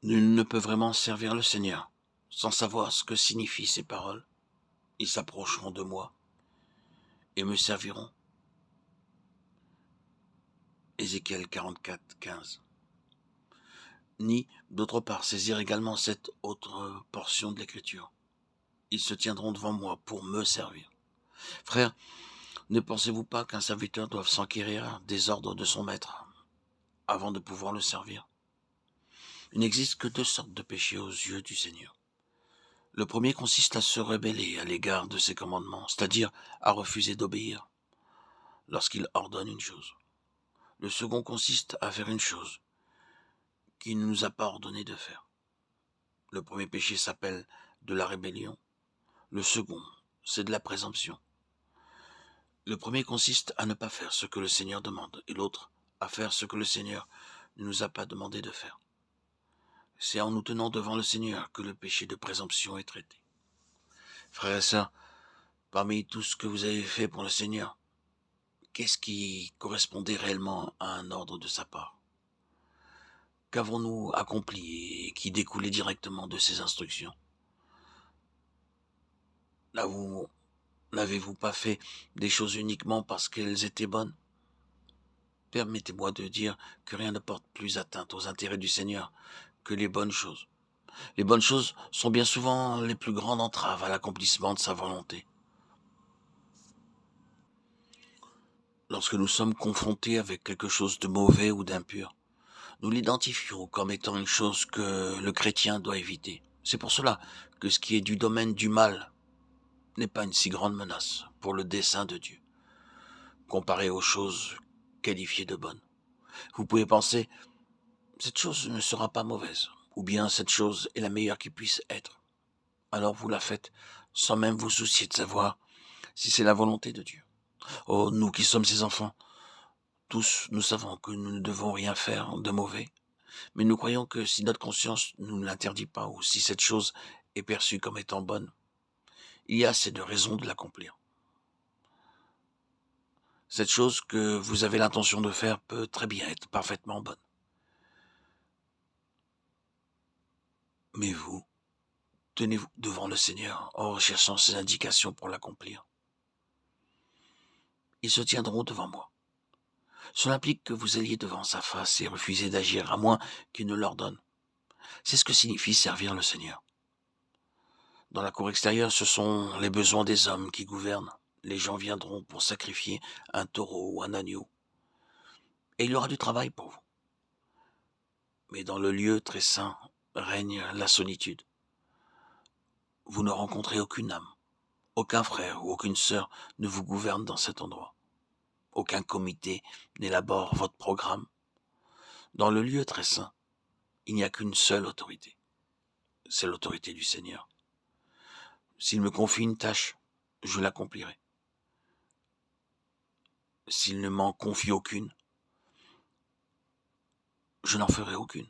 Nul ne peut vraiment servir le Seigneur sans savoir ce que signifient ces paroles. Ils s'approcheront de moi et me serviront. Ézéchiel 44, 15. Ni, d'autre part, saisir également cette autre portion de l'Écriture. Ils se tiendront devant moi pour me servir. Frères, ne pensez-vous pas qu'un serviteur doit s'enquérir des ordres de son maître avant de pouvoir le servir? Il n'existe que deux sortes de péchés aux yeux du Seigneur. Le premier consiste à se rebeller à l'égard de ses commandements, c'est-à-dire à refuser d'obéir lorsqu'il ordonne une chose. Le second consiste à faire une chose qu'il ne nous a pas ordonné de faire. Le premier péché s'appelle de la rébellion. Le second, c'est de la présomption. Le premier consiste à ne pas faire ce que le Seigneur demande, et l'autre à faire ce que le Seigneur ne nous a pas demandé de faire. C'est en nous tenant devant le Seigneur que le péché de présomption est traité. Frères et sœurs, parmi tout ce que vous avez fait pour le Seigneur, qu'est-ce qui correspondait réellement à un ordre de sa part? Qu'avons-nous accompli et qui découlait directement de ses instructions? N'avez-vous pas fait des choses uniquement parce qu'elles étaient bonnes? Permettez-moi de dire que rien ne porte plus atteinte aux intérêts du Seigneur que les bonnes choses. Les bonnes choses sont bien souvent les plus grandes entraves à l'accomplissement de sa volonté. Lorsque nous sommes confrontés avec quelque chose de mauvais ou d'impur, nous l'identifions comme étant une chose que le chrétien doit éviter. C'est pour cela que ce qui est du domaine du mal n'est pas une si grande menace pour le dessein de Dieu, comparé aux choses qualifiées de bonnes. Vous pouvez penser, cette chose ne sera pas mauvaise, ou bien cette chose est la meilleure qui puisse être. Alors vous la faites sans même vous soucier de savoir si c'est la volonté de Dieu. Oh, nous qui sommes ses enfants, tous nous savons que nous ne devons rien faire de mauvais, mais nous croyons que si notre conscience ne nous l'interdit pas, ou si cette chose est perçue comme étant bonne, il y a assez de raisons de l'accomplir. Cette chose que vous avez l'intention de faire peut très bien être parfaitement bonne. Mais vous, tenez-vous devant le Seigneur en recherchant ses indications pour l'accomplir. Ils se tiendront devant moi. Cela implique que vous alliez devant sa face et refuser d'agir à moins qu'il ne l'ordonne. C'est ce que signifie servir le Seigneur. Dans la cour extérieure, ce sont les besoins des hommes qui gouvernent. Les gens viendront pour sacrifier un taureau ou un agneau. Et il y aura du travail pour vous. Mais dans le lieu très saint règne la solitude. Vous ne rencontrez aucune âme. Aucun frère ou aucune sœur ne vous gouverne dans cet endroit. Aucun comité n'élabore votre programme. Dans le lieu très saint, il n'y a qu'une seule autorité. C'est l'autorité du Seigneur. S'il me confie une tâche, je l'accomplirai. S'il ne m'en confie aucune, je n'en ferai aucune.